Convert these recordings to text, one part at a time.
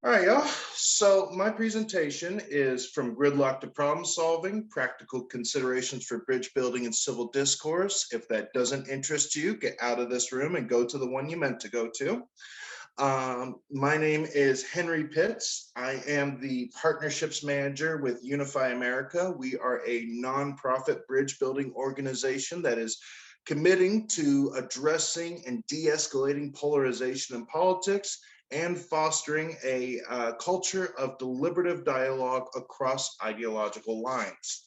All right, y'all. So my presentation is from Gridlock to Problem Solving, Practical Considerations for Bridge Building and Civil Discourse. If that doesn't interest you, get out of this room and go to the one you meant to go to. My name is Henry Pitts. I am the Partnerships Manager with Unify America. We are a nonprofit bridge building organization that is committing to addressing and de-escalating polarization in politics and fostering a culture of deliberative dialogue across ideological lines.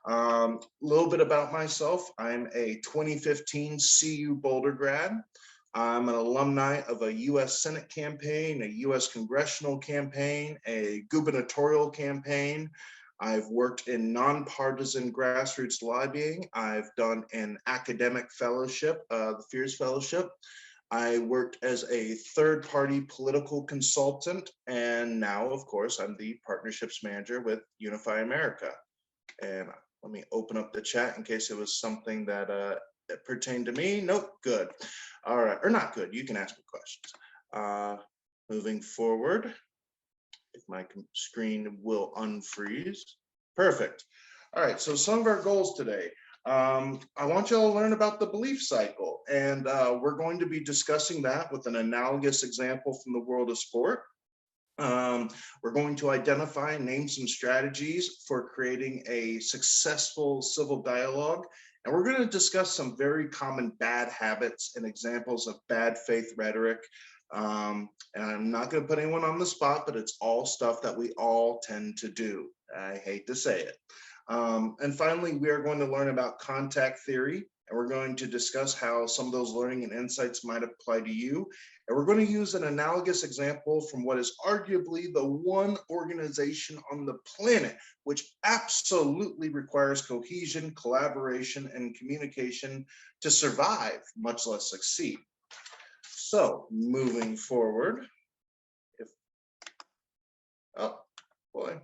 A little bit about myself. I'm a 2015 CU Boulder grad. I'm an alumni of a US Senate campaign, a US congressional campaign, a gubernatorial campaign. I've worked in nonpartisan grassroots lobbying. I've done an academic fellowship, the Fears Fellowship. I worked as a third-party political consultant, and now, of course, I'm the partnerships manager with Unify America. And let me open up the chat in case it was something that pertained to me. Nope, good. All right, or not good. You can ask me questions. Moving forward, if my screen will unfreeze. Perfect. All right, so some of our goals today. I want you all to learn about the belief cycle, and we're going to be discussing that with an analogous example from the world of sport. We're going to identify and name some strategies for creating a successful civil dialogue, and we're going to discuss some very common bad habits and examples of bad faith rhetoric. And I'm not going to put anyone on the spot, but it's all stuff that we all tend to do. I hate to say it. And finally, we are going to learn about contact theory, and we're going to discuss how some of those learning and insights might apply to you. And we're going to use an analogous example from what is arguably the one organization on the planet which absolutely requires cohesion, collaboration, and communication to survive, much less succeed. So moving forward, oh boy,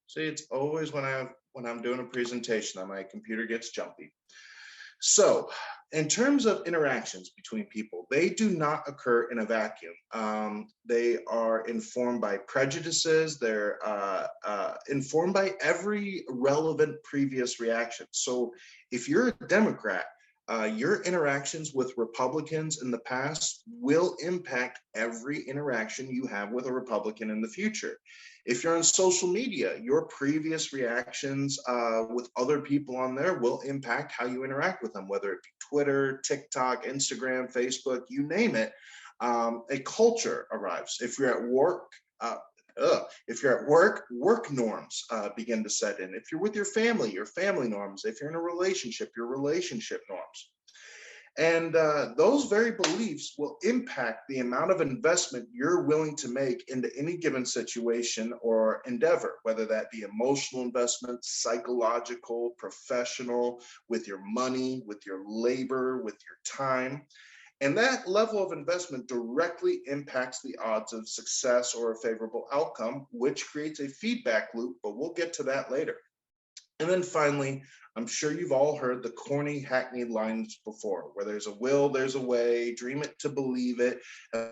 see, it's always when I'm doing a presentation that my computer gets jumpy. So in terms of interactions between people, they do not occur in a vacuum. They are informed by prejudices. They're informed by every relevant previous reaction. So if you're a Democrat, your interactions with Republicans in the past will impact every interaction you have with a Republican in the future. If you're on social media, your previous reactions with other people on there will impact how you interact with them, whether it be Twitter, TikTok, Instagram, Facebook, you name it. A culture arrives. If you're at work, work norms begin to set in. If you're with your family norms. If you're in a relationship, your relationship norms. And those very beliefs will impact the amount of investment you're willing to make into any given situation or endeavor, whether that be emotional investment, psychological, professional, with your money, with your labor, with your time. And that level of investment directly impacts the odds of success or a favorable outcome, which creates a feedback loop, but we'll get to that later. And then finally, I'm sure you've all heard the corny, hackneyed lines before, where there's a will, there's a way, dream it to believe it,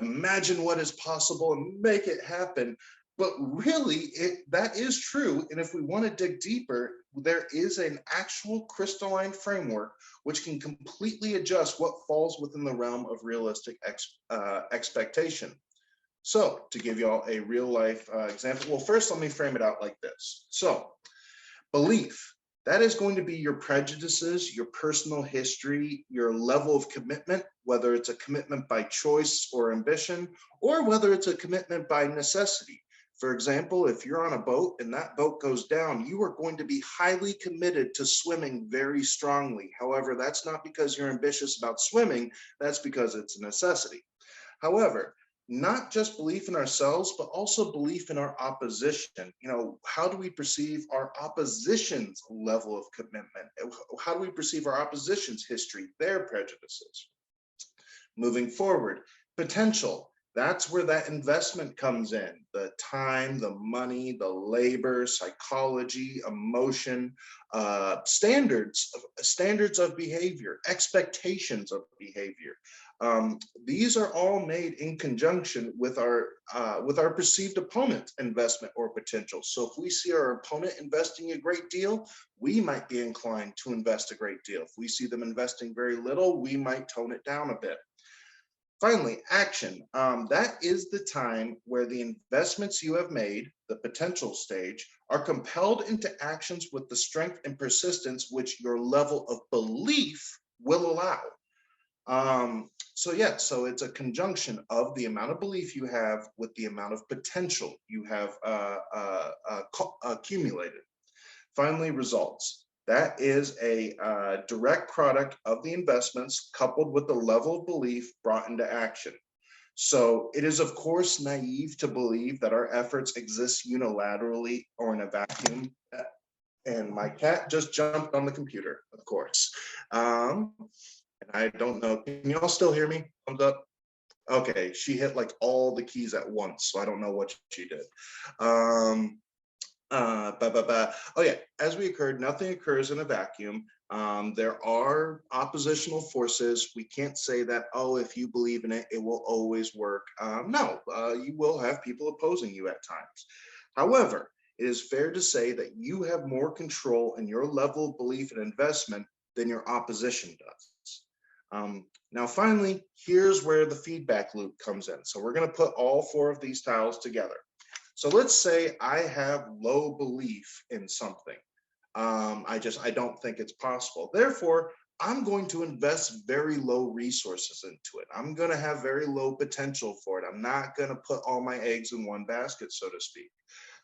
imagine what is possible and make it happen. But really, that is true. And if we want to dig deeper, there is an actual crystalline framework which can completely adjust what falls within the realm of realistic expectation. So to give you all a real life example, well, first let me frame it out like this. So belief, that is going to be your prejudices, your personal history, your level of commitment, whether it's a commitment by choice or ambition, or whether it's a commitment by necessity. For example, if you're on a boat and that boat goes down, you are going to be highly committed to swimming very strongly. However, that's not because you're ambitious about swimming, that's because it's a necessity. However, not just belief in ourselves, but also belief in our opposition. You know, how do we perceive our opposition's level of commitment? How do we perceive our opposition's history, their prejudices? Moving forward, potential. That's where that investment comes in. The time, the money, the labor, psychology, emotion, standards of behavior, expectations of behavior. These are all made in conjunction with our perceived opponent's investment or potential. So if we see our opponent investing a great deal, we might be inclined to invest a great deal. If we see them investing very little, we might tone it down a bit. Finally, action. That is the time where the investments you have made, the potential stage, are compelled into actions with the strength and persistence which your level of belief will allow. So it's a conjunction of the amount of belief you have with the amount of potential you have accumulated. Finally, results. That is a direct product of the investments coupled with the level of belief brought into action. So it is, of course, naive to believe that our efforts exist unilaterally or in a vacuum. And my cat just jumped on the computer, of course. And I don't know, can you all still hear me? Thumbs up. Okay, she hit like all the keys at once, so I don't know what she did. Oh yeah, as we occurred, nothing occurs in a vacuum. There are oppositional forces. We can't say that, oh, if you believe in it, it will always work. No, you will have people opposing you at times. However, it is fair to say that you have more control in your level of belief and investment than your opposition does. Now, finally, here's where the feedback loop comes in. So we're going to put all four of these tiles together. So let's say I have low belief in something. I don't think it's possible. Therefore, I'm going to invest very low resources into it. I'm going to have very low potential for it. I'm not going to put all my eggs in one basket, so to speak.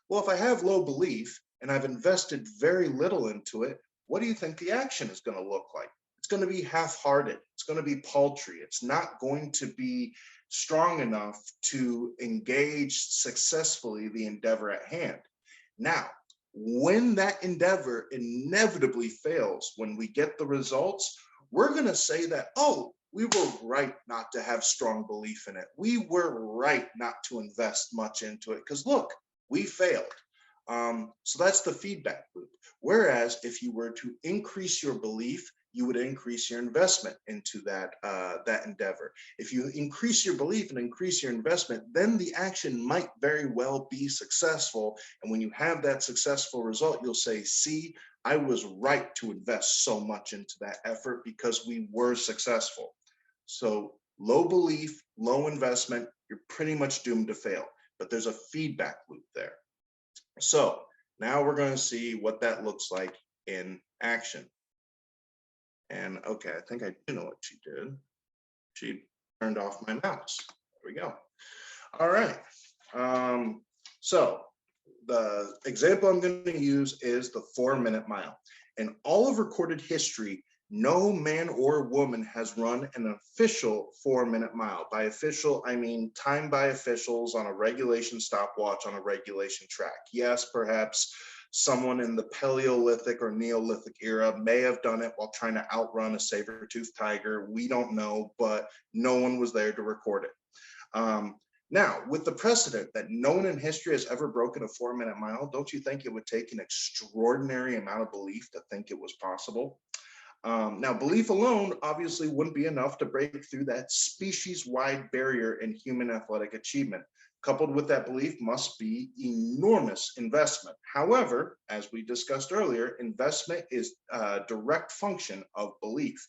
Well, if I have low belief and I've invested very little into it, what do you think the action is going to look like? It's going to be half-hearted. It's going to be paltry. It's not going to be strong enough to engage successfully the endeavor at hand. Now, when that endeavor inevitably fails, when we get the results, we're going to say that, oh, we were right not to have strong belief in it. We were right not to invest much into it because look, we failed. So that's the feedback loop. Whereas if you were to increase your belief, you would increase your investment into that endeavor. If you increase your belief and increase your investment, then the action might very well be successful. And when you have that successful result, you'll say, see, I was right to invest so much into that effort because we were successful. So low belief, low investment, you're pretty much doomed to fail. But there's a feedback loop there. So now we're going to see what that looks like in action. And okay, I think I do know what she did. She turned off my mouse. There we go. All right. So the example I'm going to use is the 4-minute mile. In all of recorded history, no man or woman has run an official 4-minute mile. By official, I mean timed by officials on a regulation stopwatch on a regulation track. Yes, perhaps someone in the Paleolithic or Neolithic era may have done it while trying to outrun a saber-toothed tiger. We don't know, but no one was there to record it. Now, with the precedent that no one in history has ever broken a 4-minute mile, don't you think it would take an extraordinary amount of belief to think it was possible? Now, belief alone obviously wouldn't be enough to break through that species-wide barrier in human athletic achievement. Coupled with that belief must be enormous investment. However, as we discussed earlier, investment is a direct function of belief.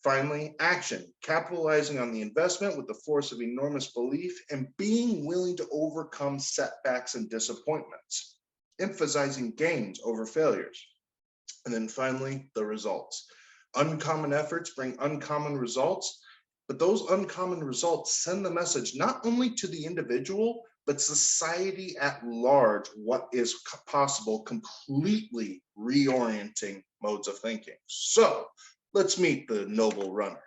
Finally, action, capitalizing on the investment with the force of enormous belief and being willing to overcome setbacks and disappointments, emphasizing gains over failures. And then finally, the results. Uncommon efforts bring uncommon results, but those uncommon results send the message not only to the individual, but society at large, what is possible, completely reorienting modes of thinking. So let's meet the noble runner.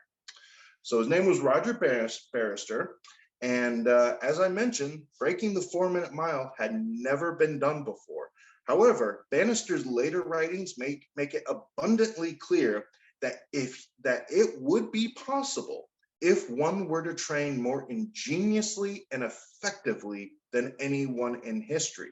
So his name was Roger Bannister. And as I mentioned, breaking the 4-minute mile had never been done before. However, Bannister's later writings make it abundantly clear that it would be possible if one were to train more ingeniously and effectively than anyone in history.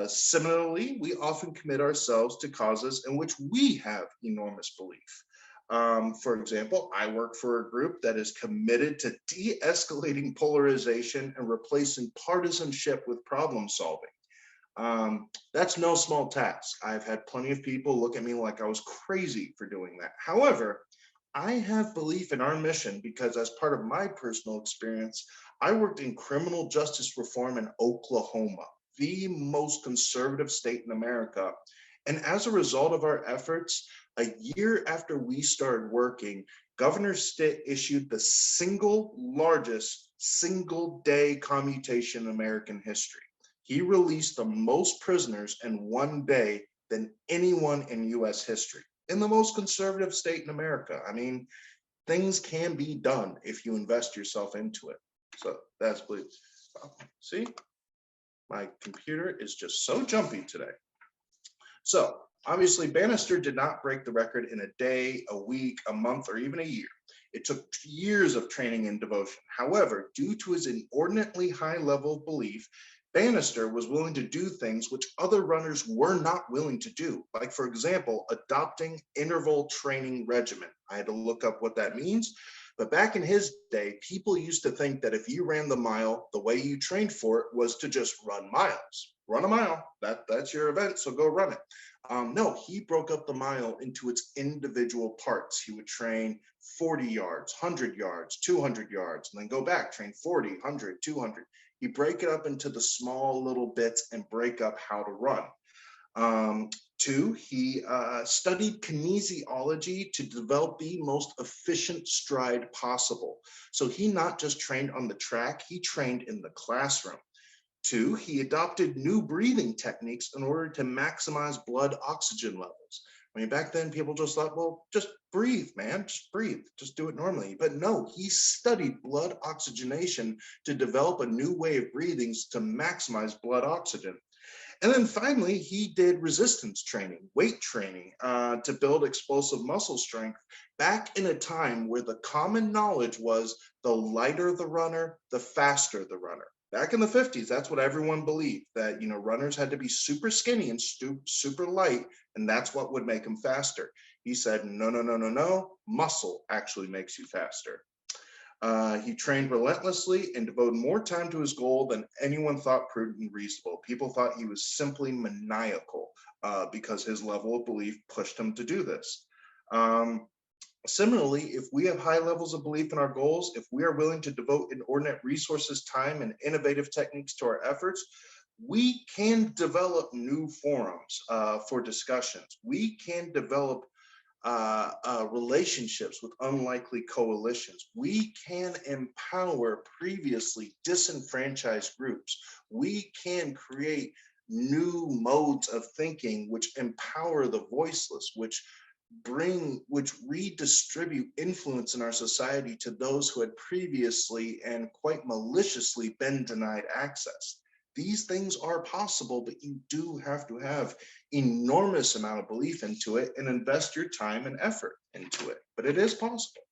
Similarly, we often commit ourselves to causes in which we have enormous belief. For example, I work for a group that is committed to de-escalating polarization and replacing partisanship with problem solving. That's no small task. I've had plenty of people look at me like I was crazy for doing that. However, I have belief in our mission because, as part of my personal experience, I worked in criminal justice reform in Oklahoma, the most conservative state in America. And as a result of our efforts, a year after we started working, Governor Stitt issued the single largest single day commutation in American history. He released the most prisoners in one day than anyone in US history, in the most conservative state in America. I mean, things can be done if you invest yourself into it. So that's please. See, my computer is just so jumpy today. So obviously Bannister did not break the record in a day, a week, a month, or even a year. It took years of training and devotion. However, due to his inordinately high level of belief, Bannister was willing to do things which other runners were not willing to do. Like, for example, adopting interval training regimen. I had to look up what that means. But back in his day, people used to think that if you ran the mile, the way you trained for it was to just run miles. Run a mile, that's your event, so go run it. No, he broke up the mile into its individual parts. He would train 40 yards, 100 yards, 200 yards, and then go back, train 40, 100, 200. He break it up into the small little bits and break up how to run. Two, he studied kinesiology to develop the most efficient stride possible. So he not just trained on the track, he trained in the classroom. Two, he adopted new breathing techniques in order to maximize blood oxygen levels. I mean, back then people just thought, well, just breathe, man, just breathe, just do it normally. But no, he studied blood oxygenation to develop a new way of breathing to maximize blood oxygen. And then finally, he did resistance training, weight training, to build explosive muscle strength back in a time where the common knowledge was the lighter the runner, the faster the runner. Back in the 50s, that's what everyone believed, that runners had to be super skinny and super light, and that's what would make them faster. He said, no, no, no, no, no, muscle actually makes you faster. He trained relentlessly and devoted more time to his goal than anyone thought prudent and reasonable. People thought he was simply maniacal because his level of belief pushed him to do this. Similarly, if we have high levels of belief in our goals, if we are willing to devote inordinate resources, time, and innovative techniques to our efforts, we can develop new forums for discussions. We can develop relationships with unlikely coalitions. We can empower previously disenfranchised groups. We can create new modes of thinking which empower the voiceless, which redistribute influence in our society to those who had previously and quite maliciously been denied access. These things are possible, but you do have to have enormous amount of belief into it and invest your time and effort into it, but it is possible.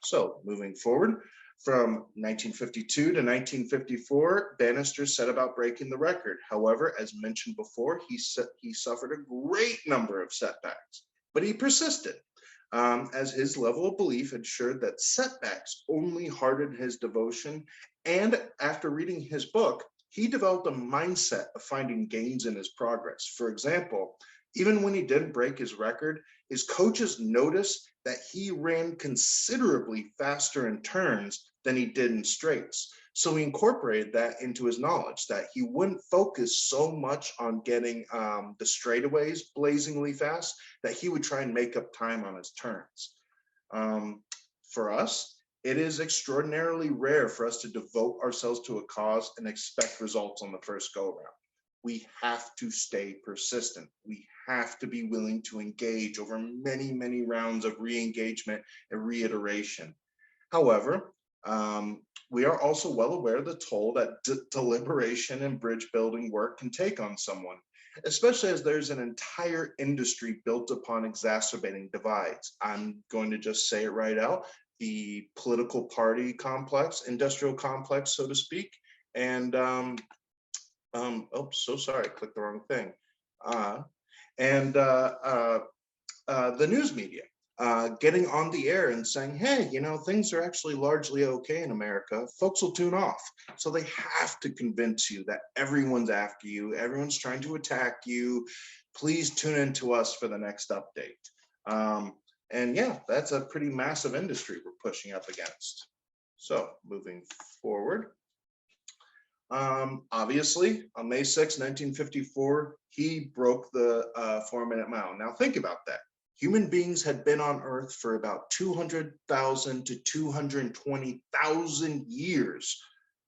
So moving forward, from 1952 to 1954, Bannister set about breaking the record. However, as mentioned before, he suffered a great number of setbacks, but he persisted, as his level of belief ensured that setbacks only hardened his devotion. And after reading his book, he developed a mindset of finding gains in his progress. For example, even when he didn't break his record, his coaches noticed that he ran considerably faster in turns than he did in straights. So he incorporated that into his knowledge, that he wouldn't focus so much on getting the straightaways blazingly fast, that he would try and make up time on his turns. For us, it is extraordinarily rare for us to devote ourselves to a cause and expect results on the first go around. We have to stay persistent. We have to be willing to engage over many, many rounds of re-engagement and reiteration. However, we are also well aware of the toll that deliberation and bridge building work can take on someone, especially as there's an entire industry built upon exacerbating divides. I'm going to just say it right out. The political party complex, industrial complex, so to speak, and so sorry, I clicked the wrong thing. The news media. getting on the air and saying, hey, things are actually largely okay in America, folks will tune off. So they have to convince you that everyone's after you, everyone's trying to attack you. Please tune in to us for the next update. And yeah, that's a pretty massive industry we're pushing up against. So moving forward. Obviously, on May 6, 1954, he broke the 4-minute mile. Now think about that. Human beings had been on Earth for about 200,000 to 220,000 years,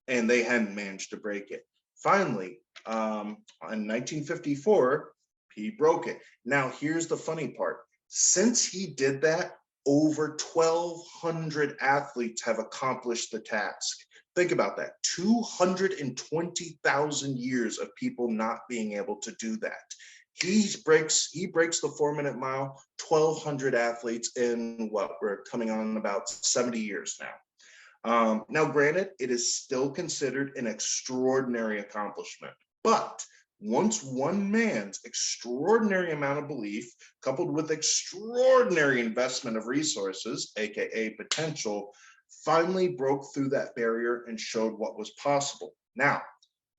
and they hadn't managed to break it. Finally, in 1954, he broke it. Now, here's the funny part. Since he did that, over 1,200 athletes have accomplished the task. Think about that, 220,000 years of people not being able to do that. He breaks the 4-minute mile, 1,200 athletes in what we're coming on about 70 years now. Now, granted, it is still considered an extraordinary accomplishment, but once one man's extraordinary amount of belief, coupled with extraordinary investment of resources, aka potential, finally broke through that barrier and showed what was possible. Now,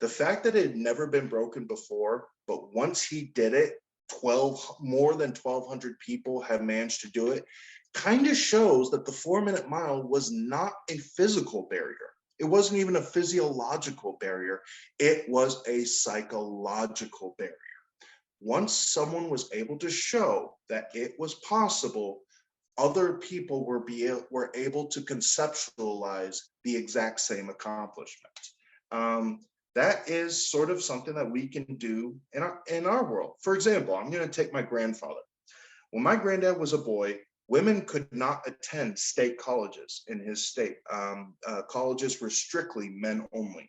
the fact that it had never been broken before, but once he did it, more than 1,200 people have managed to do it, kind of shows that the 4-minute mile was not a physical barrier. It wasn't even a physiological barrier. It was a psychological barrier. Once someone was able to show that it was possible, other people were able to conceptualize the exact same accomplishment. That is sort of something that we can do in our world. For example, I'm going to take my grandfather. When my granddad was a boy, women could not attend state colleges in his state. Colleges were strictly men only.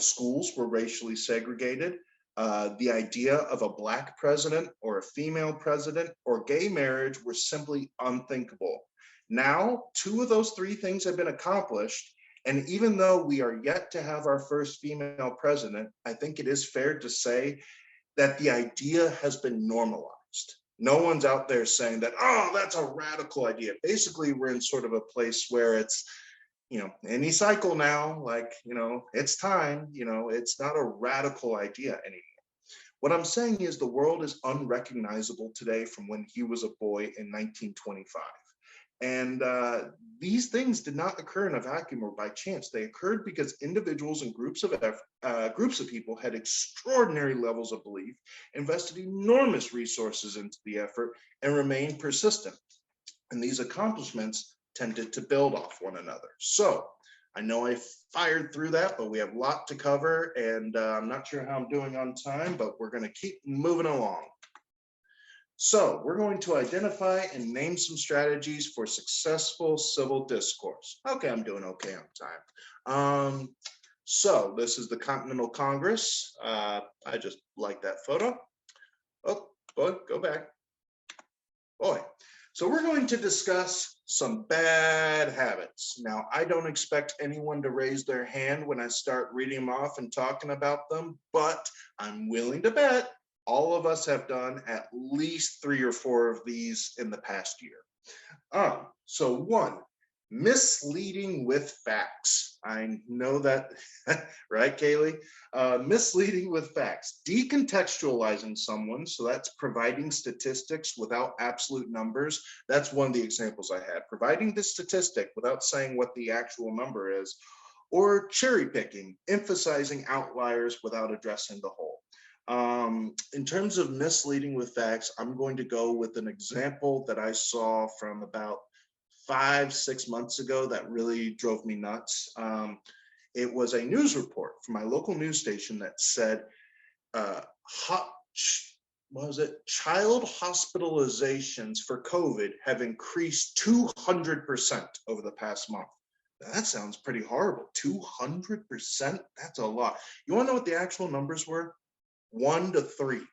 Schools were racially segregated. The idea of a Black president or a female president or gay marriage were simply unthinkable. Now, 2 of those 3 things have been accomplished. And even though we are yet to have our first female president, I think it is fair to say that the idea has been normalized. No one's out there saying that, oh, that's a radical idea. Basically, we're in sort of a place where it's, any cycle now, like, it's time, it's not a radical idea anymore. What I'm saying is the world is unrecognizable today from when he was a boy in 1925. And these things did not occur in a vacuum or by chance. They occurred because individuals and groups of people had extraordinary levels of belief, invested enormous resources into the effort, and remained persistent. And these accomplishments tended to build off one another. So I know I fired through that, but we have a lot to cover, and I'm not sure how I'm doing on time, but we're going to keep moving along. So we're going to identify and name some strategies for successful civil discourse. Okay, I'm doing okay on time. So this is the Continental Congress. I just like that photo. Oh, boy, go back. Boy. So we're going to discuss some bad habits. Now, I don't expect anyone to raise their hand when I start reading them off and talking about them, but I'm willing to bet all of us have done at least 3 or 4 of these in the past year. So 1, misleading with facts. I know that, right, Kaylee? Misleading with facts, decontextualizing someone. So that's providing statistics without absolute numbers. That's one of the examples I had. Providing the statistic without saying what the actual number is, or cherry picking, emphasizing outliers without addressing the whole. In terms of misleading with facts, I'm going to go with an example that I saw from about 5-6 months ago that really drove me nuts. It was a news report from my local news station that said, child hospitalizations for COVID have increased 200% over the past month. Now, that sounds pretty horrible. 200%? That's a lot. You want to know what the actual numbers were? 1 to 3,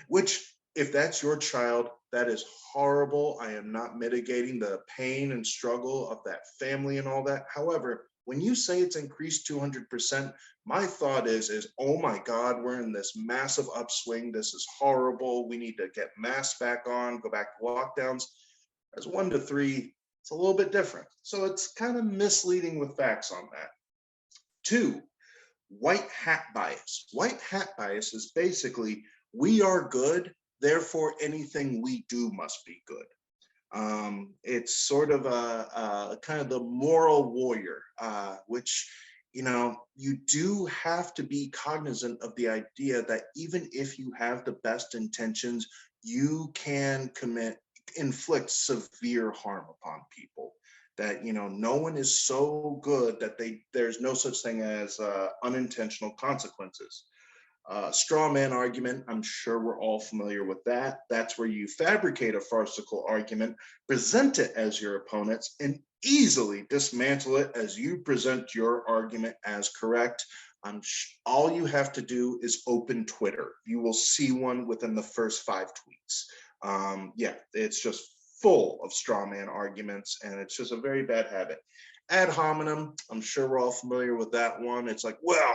which, if that's your child, that is horrible. I am not mitigating the pain and struggle of that family and all that. However, when you say it's increased 200%, my thought is, oh my God, we're in this massive upswing. This is horrible. We need to get masks back on, go back to lockdowns. Whereas 1 to 3, it's a little bit different. So it's kind of misleading with facts on that. 2, white hat bias. White hat bias is basically, we are good, therefore anything we do must be good. It's sort of a kind of the moral warrior, which, you do have to be cognizant of the idea that even if you have the best intentions, you can inflict severe harm upon people. That, no one is so good that there's no such thing as unintentional consequences. Straw man argument, I'm sure we're all familiar with that. That's where you fabricate a farcical argument, present it as your opponent's, and easily dismantle it as you present your argument as correct. All you have to do is open Twitter. You will see one within the first 5 tweets. Yeah, it's just full of straw man arguments, and it's just a very bad habit. Ad hominem, I'm sure we're all familiar with that one. It's like, well,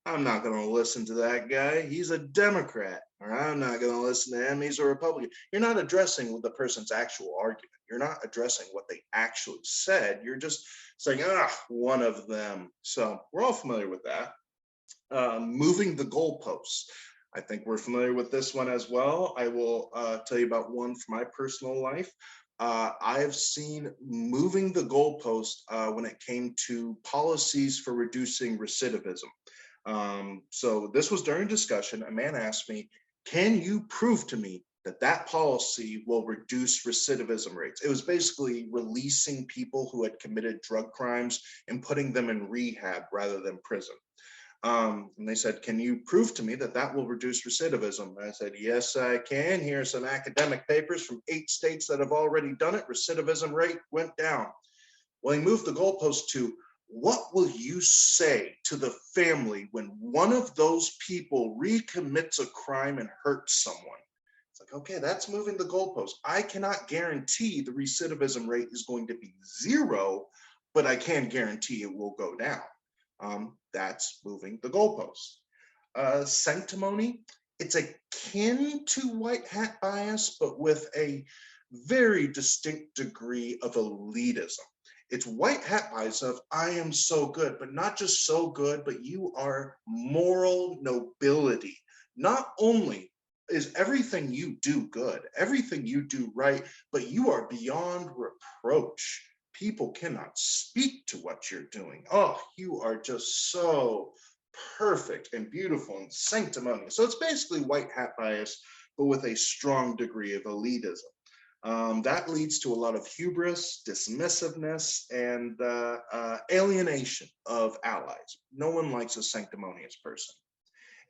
I'm not going to listen to that guy. He's a Democrat. Or I'm not going to listen to him. He's a Republican. You're not addressing the person's actual argument. You're not addressing what they actually said. You're just saying, one of them. So we're all familiar with that. Moving the goalposts. I think we're familiar with this one as well. I will tell you about one from my personal life. I've seen moving the goalpost when it came to policies for reducing recidivism. So this was during discussion. A man asked me, can you prove to me that policy will reduce recidivism rates? It was basically releasing people who had committed drug crimes and putting them in rehab rather than prison. And they said, can you prove to me that will reduce recidivism? And I said, yes, I can. Here are some academic papers from 8 states that have already done it. Recidivism rate went down. Well, he moved the goalpost to, what will you say to the family when one of those people recommits a crime and hurts someone? It's like, okay, that's moving the goalpost. I cannot guarantee the recidivism rate is going to be 0, but I can guarantee it will go down. That's moving the goalpost. Sanctimony, it's akin to white hat bias, but with a very distinct degree of elitism. It's white hat bias of, I am so good, but not just so good, but you are moral nobility. Not only is everything you do good, everything you do right, but you are beyond reproach. People cannot speak to what you're doing. Oh, you are just so perfect and beautiful and sanctimonious. So it's basically white hat bias, but with a strong degree of elitism. That leads to a lot of hubris, dismissiveness, and alienation of allies. No one likes a sanctimonious person.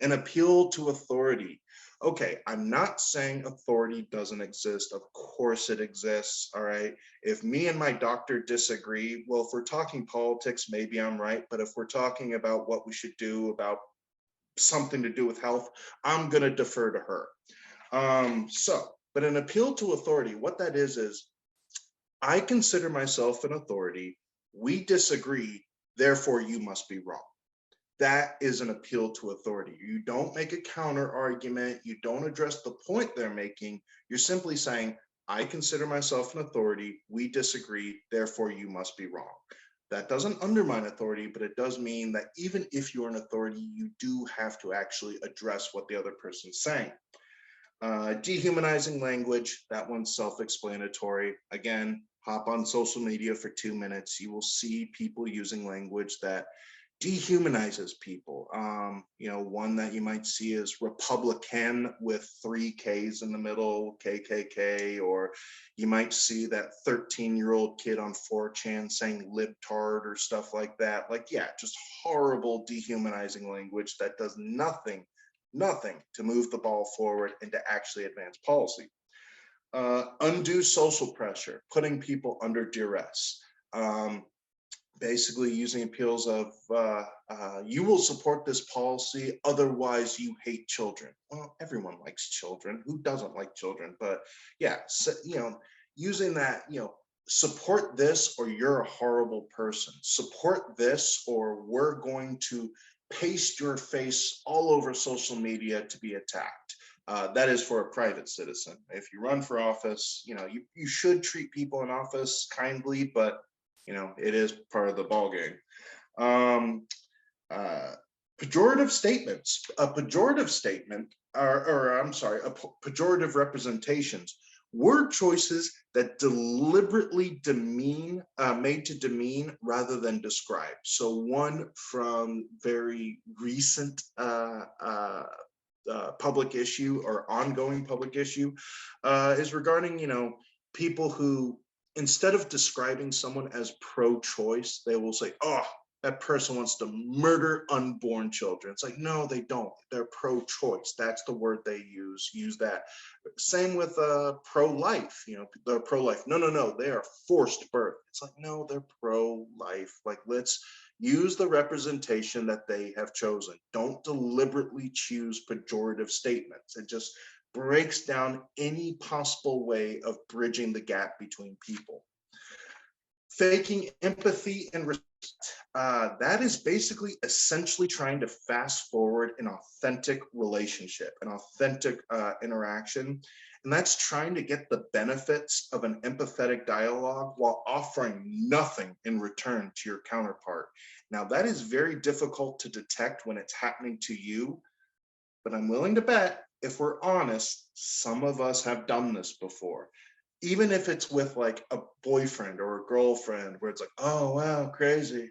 An appeal to authority. Okay, I'm not saying authority doesn't exist. Of course it exists, all right? If me and my doctor disagree, well, if we're talking politics, maybe I'm right. But if we're talking about what we should do about something to do with health, I'm going to defer to her. But an appeal to authority, what that is I consider myself an authority. We disagree, therefore you must be wrong. That is an appeal to authority. You don't make a counter argument. You don't address the point they're making. You're simply saying, I consider myself an authority. We disagree, therefore you must be wrong. That doesn't undermine authority, but it does mean that even if you're an authority, you do have to actually address what the other person's saying. Dehumanizing language, that one's self-explanatory. Again, hop on social media for 2 minutes. You will see people using language that dehumanizes people. One that you might see is Republican with 3 Ks in the middle, KKK, or you might see that 13-year-old kid on 4chan saying libtard or stuff like that. Just horrible dehumanizing language that does nothing to move the ball forward and to actually advance policy. Undue social pressure, putting people under duress. Basically using appeals of, you will support this policy, otherwise you hate children. Well, everyone likes children. Who doesn't like children? But yeah, so, using that, support this or you're a horrible person. Support this or we're going to paste your face all over social media to be attacked. That is for a private citizen. If you run for office, you should treat people in office kindly, but it is part of the ballgame. Pejorative statements. A pejorative statement, pejorative representations, word choices that deliberately made to demean rather than describe. So one from very recent public issue or ongoing public issue is regarding, people who, instead of describing someone as pro-choice, they will say, oh, that person wants to murder unborn children. It's like, no, they don't. They're pro-choice. That's the word they use. Use that. Same with pro-life. They're pro-life. No. They are forced birth. It's like, no, they're pro-life. Like, let's use the representation that they have chosen. Don't deliberately choose pejorative statements. It just breaks down any possible way of bridging the gap between people. Faking empathy and respect. That is basically essentially trying to fast forward an authentic relationship, an authentic interaction. And that's trying to get the benefits of an empathetic dialogue while offering nothing in return to your counterpart. Now, that is very difficult to detect when it's happening to you, but I'm willing to bet, if we're honest, some of us have done this before. Even if it's with like a boyfriend or a girlfriend, where it's like, oh, wow, crazy.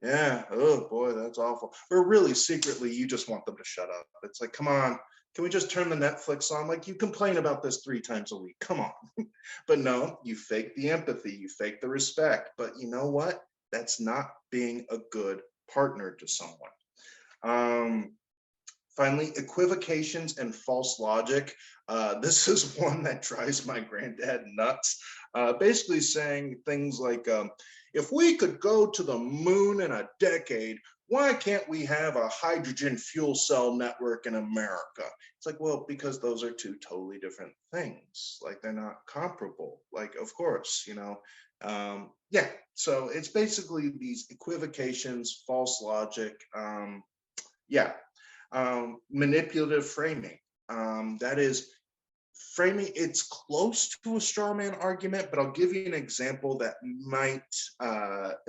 Yeah, oh boy, that's awful. Or really secretly, you just want them to shut up. It's like, come on, can we just turn the Netflix on? Like, you complain about this 3 times a week, come on. But no, you fake the empathy, you fake the respect. But you know what? That's not being a good partner to someone. Finally, equivocations and false logic. This is one that drives my granddad nuts. Basically saying things like, if we could go to the moon in a decade, why can't we have a hydrogen fuel cell network in America? It's like, well, because those are 2 totally different things. Like, they're not comparable. Like, of course, yeah. So it's basically these equivocations, false logic. Yeah. Manipulative framing. That is framing, it's close to a straw man argument, but I'll give you an example that might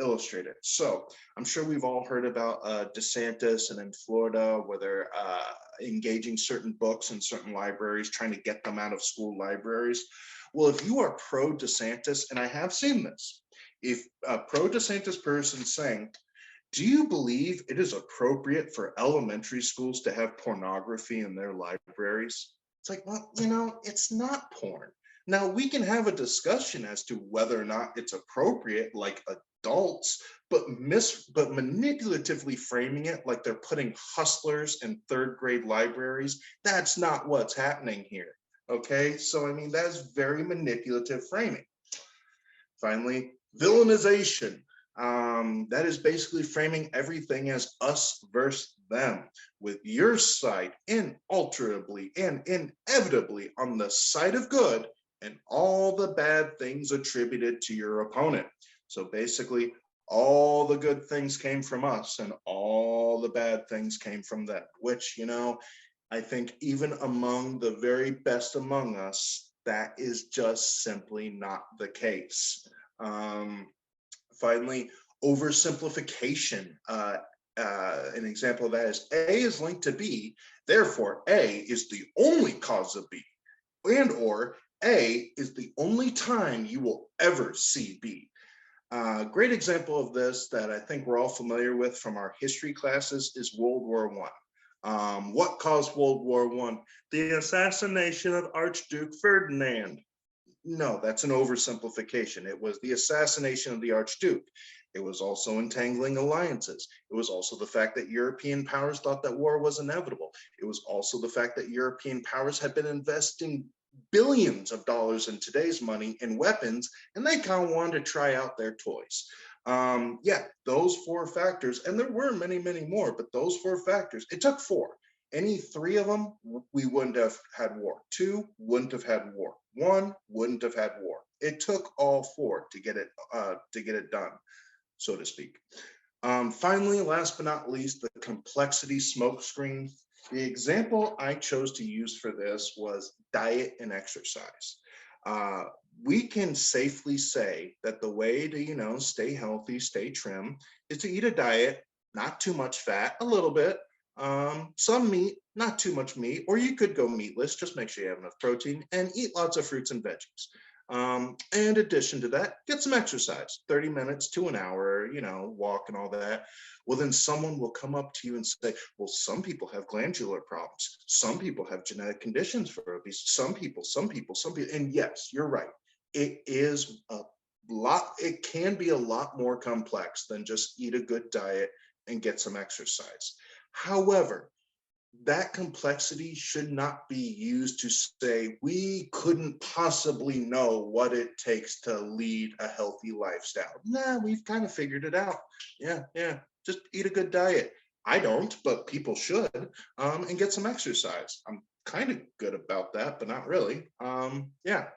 illustrate it. So I'm sure we've all heard about DeSantis and in Florida, where they're engaging certain books in certain libraries, trying to get them out of school libraries. Well, if you are pro DeSantis, and I have seen this, if a pro DeSantis person saying, do you believe it is appropriate for elementary schools to have pornography in their libraries? It's like, well, it's not porn. Now, we can have a discussion as to whether or not it's appropriate, like adults, but manipulatively framing it like they're putting hustlers in 3rd grade libraries, that's not what's happening here, okay? So, I mean, that's very manipulative framing. Finally, villainization. That is basically framing everything as us versus them, with your side inalterably and inevitably on the side of good and all the bad things attributed to your opponent. So basically, all the good things came from us and all the bad things came from them, which, I think even among the very best among us, that is just simply not the case. Finally, oversimplification. An example of that is A is linked to B, therefore A is the only cause of B, and or A is the only time you will ever see B. Great example of this that I think we're all familiar with from our history classes is World War I. What caused World War I? The assassination of Archduke Ferdinand. No, that's an oversimplification. It was the assassination of the Archduke. It was also entangling alliances. It was also the fact that European powers thought that war was inevitable. It was also the fact that European powers had been investing billions of dollars in today's money in weapons, and they kind of wanted to try out their toys. Yeah, those 4 factors, and there were many, many more, but those 4 factors, it took 4. Any 3 of them, we wouldn't have had war. 2 wouldn't have had war. 1 wouldn't have had war. It took all 4 to get it done, so to speak. Finally, last but not least, the complexity smokescreen. The example I chose to use for this was diet and exercise. Uh, we can safely say that the way to, stay healthy, stay trim, is to eat a diet, not too much fat, a little bit, some meat, not too much meat, or you could go meatless, just make sure you have enough protein, and eat lots of fruits and veggies. In addition to that, get some exercise, 30 minutes to an hour, walk and all that. Well, then someone will come up to you and say, well, some people have glandular problems. Some people have genetic conditions for obesity. Some people. And yes, you're right. It is a lot, it can be a lot more complex than just eat a good diet and get some exercise. However, that complexity should not be used to say we couldn't possibly know what it takes to lead a healthy lifestyle. Nah, we've kind of figured it out. Yeah, just eat a good diet. I don't, but people should, and get some exercise. I'm kind of good about that, but not really. Yeah.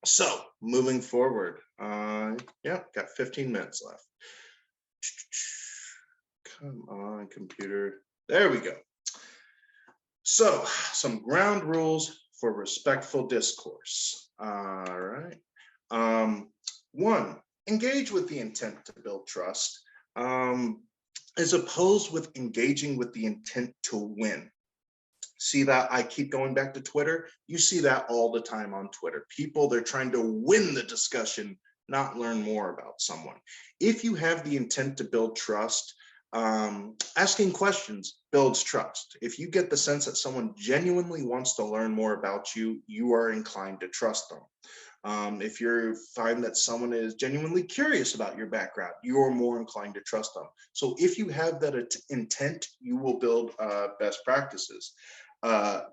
So moving forward, got 15 minutes left. Come on, computer. There we go. So, some ground rules for respectful discourse. All right. One, engage with the intent to build trust, as opposed with engaging with the intent to win. See that? I keep going back to Twitter. You see that all the time on Twitter. People, they're trying to win the discussion, not learn more about someone. If you have the intent to build trust, asking questions builds trust. If you get the sense that someone genuinely wants to learn more about you, you are inclined to trust them. If you find that someone is genuinely curious about your background, you are more inclined to trust them. So if you have that intent, you will build best practices.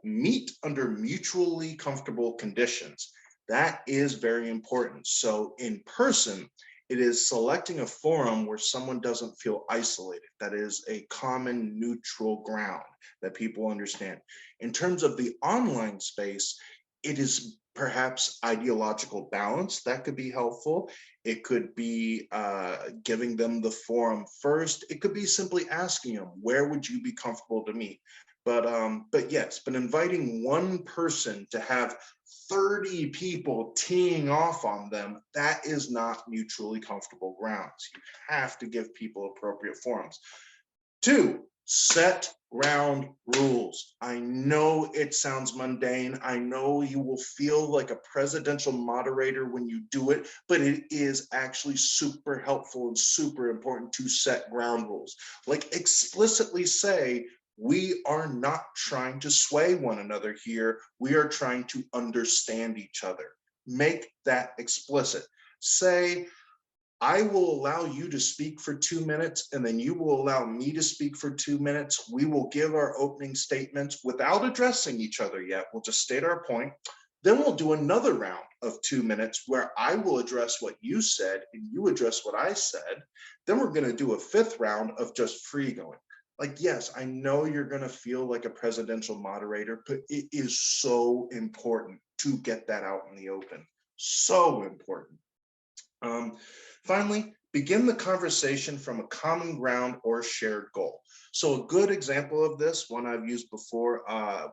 Meet under mutually comfortable conditions. That is very important. So in person, it is selecting a forum where someone doesn't feel isolated. That is a common neutral ground that people understand. In terms of the online space, it is perhaps ideological balance that could be helpful. It could be giving them the forum first. It could be simply asking them, where would you be comfortable to meet? But yes, but inviting one person to have 30 people teeing off on them, that is not mutually comfortable grounds. You have to give people appropriate forums. Two, set ground rules. I know it sounds mundane. I know you will feel like a presidential moderator when you do it, but it is actually super helpful and super important to set ground rules. Like explicitly say, we are not trying to sway one another here. We are trying to understand each other. Make that explicit. Say, I will allow you to speak for 2 minutes, and then you will allow me to speak for 2 minutes. We will give our opening statements without addressing each other yet. We'll just state our point. Then we'll do another round of 2 minutes where I will address what you said and you address what I said. Then we're going to do a fifth round of just free going. Like, yes, I know you're going to feel like a presidential moderator, but it is so important to get that out in the open. So important. Finally, begin the conversation from a common ground or shared goal. So a good example of this, one I've used before,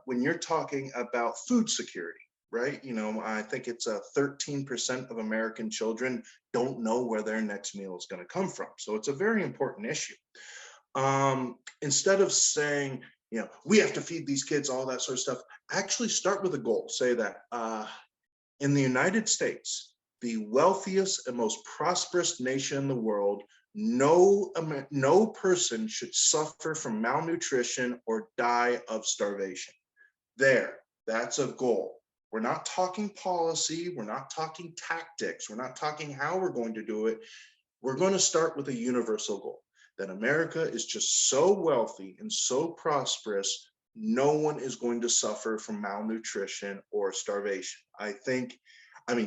when you're talking about food security, right? I think it's 13% of American children don't know where their next meal is going to come from. So it's a very important issue. Instead of saying, we have to feed these kids, all that sort of stuff, actually start with a goal. Say that in the United States, the wealthiest and most prosperous nation in the world, no person should suffer from malnutrition or die of starvation. That's a goal. We're not talking policy. We're not talking tactics. We're not talking how we're going to do it. We're going to start with a universal goal, that America is just so wealthy and so prosperous, no one is going to suffer from malnutrition or starvation.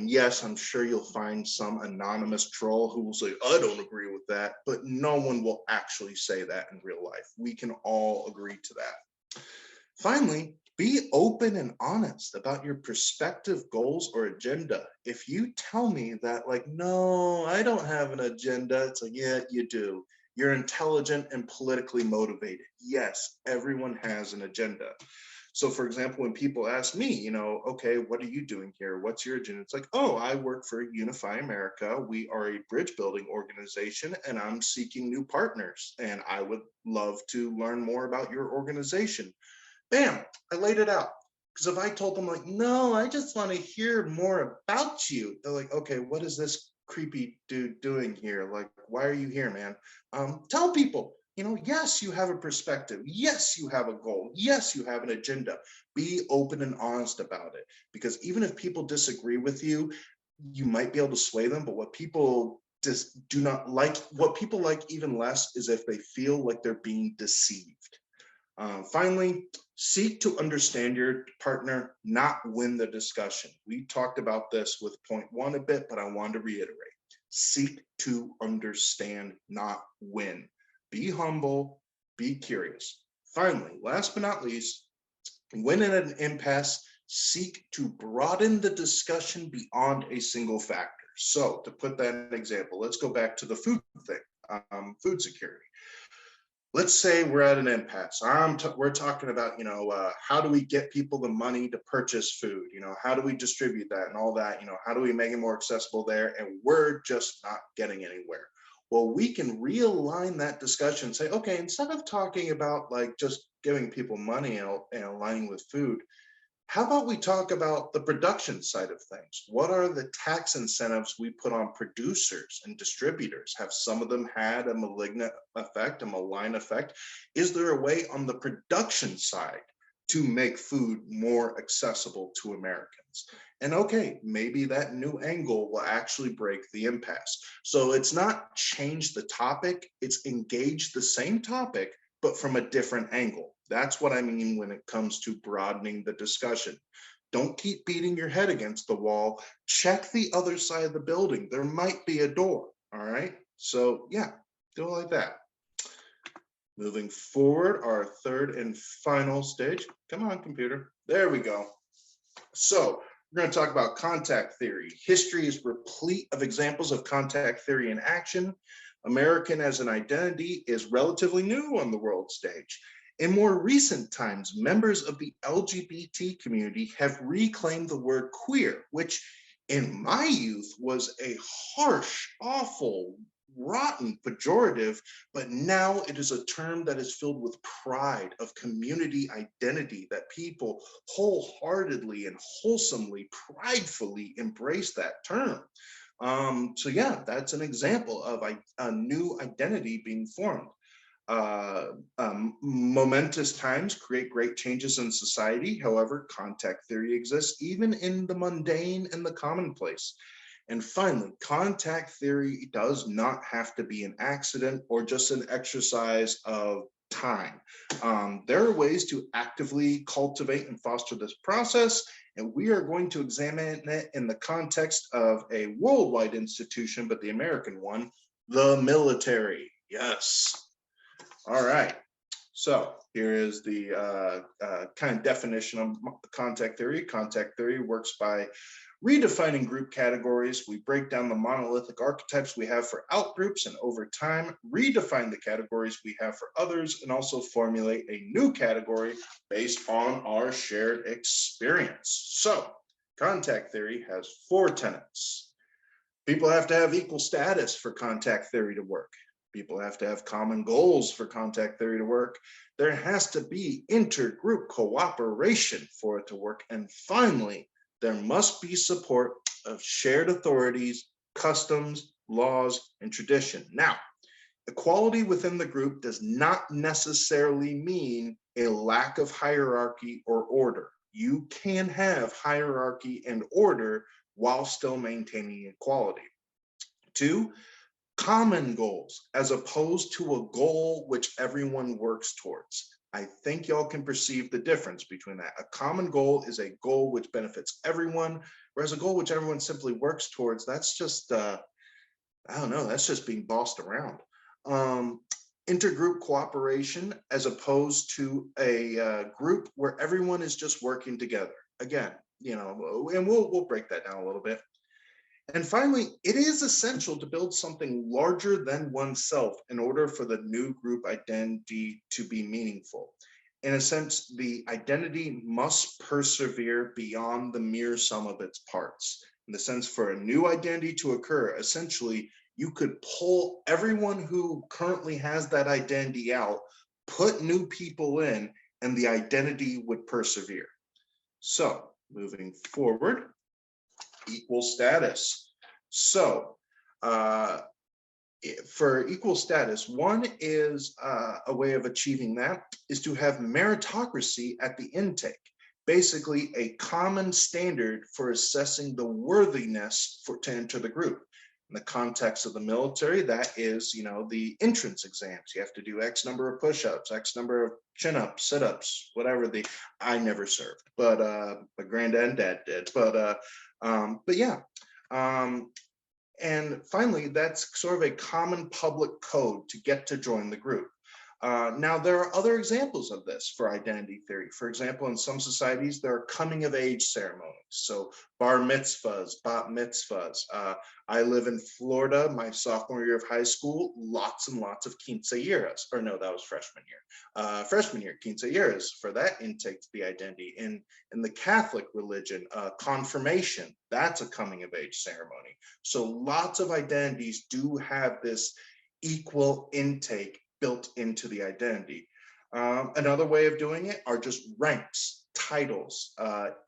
Yes, I'm sure you'll find some anonymous troll who will say, I don't agree with that, but no one will actually say that in real life. We can all agree to that. Finally, be open and honest about your perspective, goals, or agenda. If you tell me that, no, I don't have an agenda, it's like, yeah, you do. You're intelligent and politically motivated. Yes, everyone has an agenda. So for example, when people ask me, okay, what are you doing here? What's your agenda? It's like, oh, I work for Unify America. We are a bridge building organization and I'm seeking new partners. And I would love to learn more about your organization. Bam, I laid it out. Because if I told them like, no, I just want to hear more about you, they're like, okay, what is this creepy dude doing here? Like, why are you here, man? Tell people, yes, you have a perspective. Yes, you have a goal. Yes, you have an agenda. Be open and honest about it. Because even if people disagree with you, you might be able to sway them. But what people just do not like, what people like even less is if they feel like they're being deceived. Finally, seek to understand your partner, not win the discussion. We talked about this with point one a bit, but I wanted to reiterate. Seek to understand, not win. Be humble, be curious. Finally, last but not least, when in an impasse, seek to broaden the discussion beyond a single factor. So to put that in an example, let's go back to the food thing, food security. Let's say we're at an impasse. We're talking about, how do we get people the money to purchase food? How do we distribute that and all that? How do we make it more accessible there? And we're just not getting anywhere. Well, we can realign that discussion and say, okay, instead of talking about like just giving people money and aligning with food, how about we talk about the production side of things? What are the tax incentives we put on producers and distributors? Have some of them had a malignant effect, a malign effect? Is there a way on the production side to make food more accessible to Americans? And okay, maybe that new angle will actually break the impasse. So it's not change the topic, it's engage the same topic, but from a different angle. That's what I mean when it comes to broadening the discussion. Don't keep beating your head against the wall. Check the other side of the building. There might be a door, all right? So yeah, do it like that. Moving forward, our third and final stage. Come on, computer. There we go. So we're going to talk about contact theory. History is replete of examples of contact theory in action. American as an identity is relatively new on the world stage. In more recent times, members of the LGBT community have reclaimed the word queer, which in my youth was a harsh, awful, rotten pejorative, but now it is a term that is filled with pride of community identity, that people wholeheartedly and wholesomely, pridefully embrace that term. So yeah, that's an example of a new identity being formed. Momentous times create great changes in society. However, contact theory exists even in the mundane and the commonplace. And finally, contact theory does not have to be an accident or just an exercise of time. There are ways to actively cultivate and foster this process, and we are going to examine it in the context of a worldwide institution, but the American one, the military. Yes. All right. So here is the kind of definition of contact theory. Contact theory works by redefining group categories. We break down the monolithic archetypes we have for outgroups, and over time, redefine the categories we have for others, and also formulate a new category based on our shared experience. So contact theory has 4 tenets. People have to have equal status for contact theory to work. People have to have common goals for contact theory to work. There has to be intergroup cooperation for it to work. And finally, there must be support of shared authorities, customs, laws, and tradition. Now, equality within the group does not necessarily mean a lack of hierarchy or order. You can have hierarchy and order while still maintaining equality. 2, common goals as opposed to a goal which everyone works towards. I think y'all can perceive the difference between that. A common goal is a goal which benefits everyone, whereas a goal which everyone simply works towards, that's just, I don't know, that's just being bossed around. Intergroup cooperation as opposed to a group where everyone is just working together. Again, and we'll break that down a little bit. And finally, it is essential to build something larger than oneself in order for the new group identity to be meaningful. In a sense, the identity must persevere beyond the mere sum of its parts. In the sense, for a new identity to occur, essentially, you could pull everyone who currently has that identity out, put new people in, and the identity would persevere. So, moving forward, equal status. So, for equal status, one is a way of achieving that is to have meritocracy at the intake, basically a common standard for assessing the worthiness to enter the group. In the context of the military, that is, the entrance exams. You have to do X number of push-ups, X number of chin-ups, sit-ups, whatever. I never served, but my granddad and dad did. But yeah. And finally, that's sort of a common public code to get to join the group. Now, there are other examples of this for identity theory. For example, in some societies, there are coming of age ceremonies. So bar mitzvahs, bat mitzvahs. I live in Florida, my sophomore year of high school, lots and lots of quinceañeras. Or no, that was freshman year. Freshman year, quinceañeras for that intake to the identity. In the Catholic religion, confirmation, that's a coming of age ceremony. So lots of identities do have this equal intake built into the identity. Another way of doing it are just ranks, titles,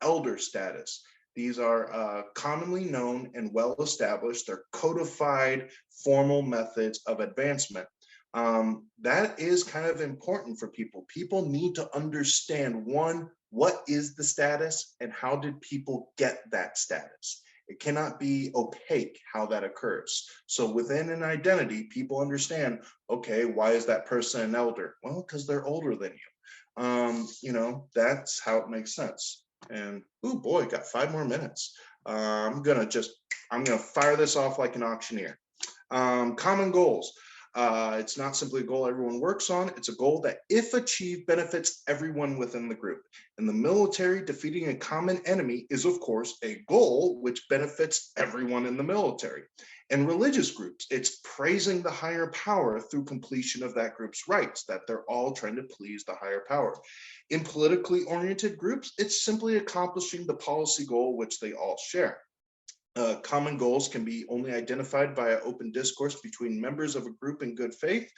elder status. These are commonly known and well established. They're codified formal methods of advancement. That is kind of important for people. People need to understand, one, what is the status and how did people get that status? It cannot be opaque how that occurs. So within an identity, people understand, okay, why is that person an elder? Well, because they're older than you. That's how it makes sense. And oh boy, got 5 more minutes. I'm gonna fire this off like an auctioneer. Common goals. It's not simply a goal everyone works on. It's a goal that, if achieved, benefits everyone within the group. In the military, defeating a common enemy is, of course, a goal which benefits everyone in the military. In religious groups, it's praising the higher power through completion of that group's rites, that they're all trying to please the higher power. In politically oriented groups, it's simply accomplishing the policy goal which they all share. Common goals can be only identified via open discourse between members of a group in good faith.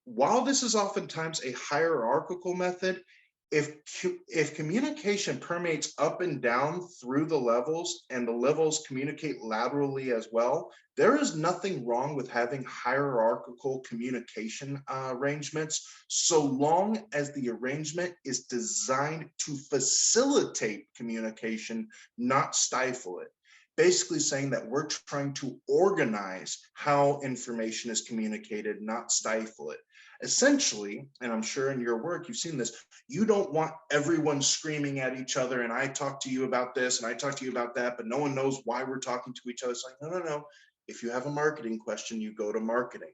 While this is oftentimes a hierarchical method, if communication permeates up and down through the levels and the levels communicate laterally as well, there is nothing wrong with having hierarchical communication arrangements, so long as the arrangement is designed to facilitate communication, not stifle it. Basically saying that we're trying to organize how information is communicated, not stifle it. Essentially, and I'm sure in your work you've seen this, you don't want everyone screaming at each other and I talk to you about this and I talk to you about that, but no one knows why we're talking to each other. It's like, no. If you have a marketing question, you go to marketing.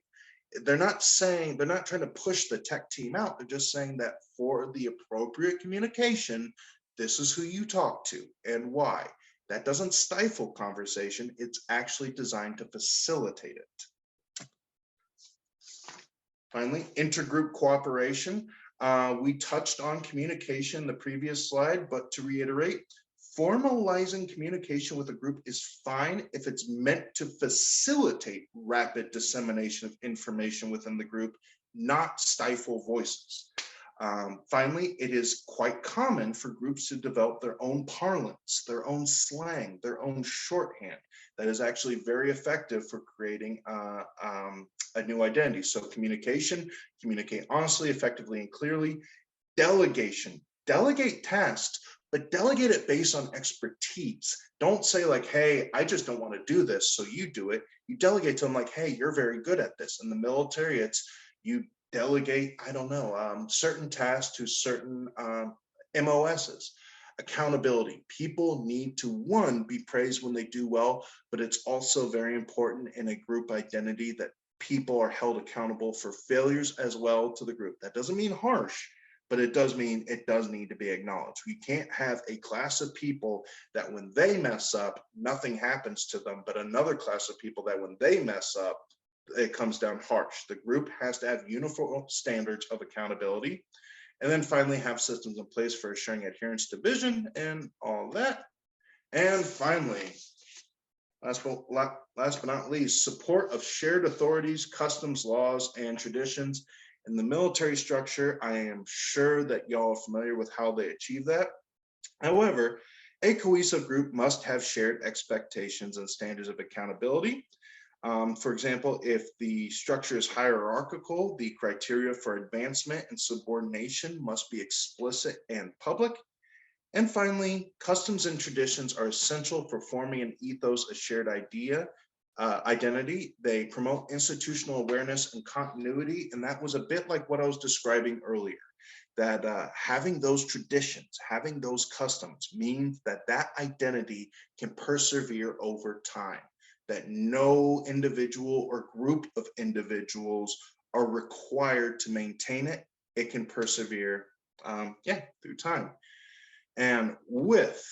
They're not trying to push the tech team out. They're just saying that for the appropriate communication, this is who you talk to and why. That doesn't stifle conversation. It's actually designed to facilitate it. Finally, intergroup cooperation. We touched on communication in the previous slide, but to reiterate, formalizing communication with a group is fine if it's meant to facilitate rapid dissemination of information within the group, not stifle voices. Finally, it is quite common for groups to develop their own parlance, their own slang, their own shorthand. That is actually very effective for creating a new identity. So communicate honestly, effectively, and clearly. Delegation, delegate tasks, but delegate it based on expertise. Don't say like, hey, I just don't want to do this, so you do it. You delegate to them like, hey, you're very good at this. In the military, it's you delegate, I don't know, certain tasks to certain MOSs. Accountability. People need to, one, be praised when they do well, but it's also very important in a group identity that people are held accountable for failures as well to the group. That doesn't mean harsh, but it does mean it does need to be acknowledged. We can't have a class of people that when they mess up, nothing happens to them, but another class of people that when they mess up, it comes down harsh. The group has to have uniform standards of accountability, and then finally have systems in place for assuring adherence to vision and all that. And finally, last but not least, support of shared authorities, customs, laws, and traditions. In the military structure, I am sure that y'all are familiar with how they achieve that. However, a cohesive group must have shared expectations and standards of accountability. For example, if the structure is hierarchical, the criteria for advancement and subordination must be explicit and public. And finally, customs and traditions are essential for forming an ethos, a shared identity. They promote institutional awareness and continuity. And that was a bit like what I was describing earlier, that having those traditions, having those customs means that that identity can persevere over time, that no individual or group of individuals are required to maintain it. It can persevere, through time. And with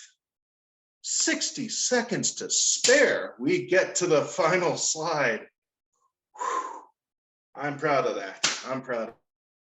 60 seconds to spare, we get to the final slide. Whew. I'm proud of that. I'm proud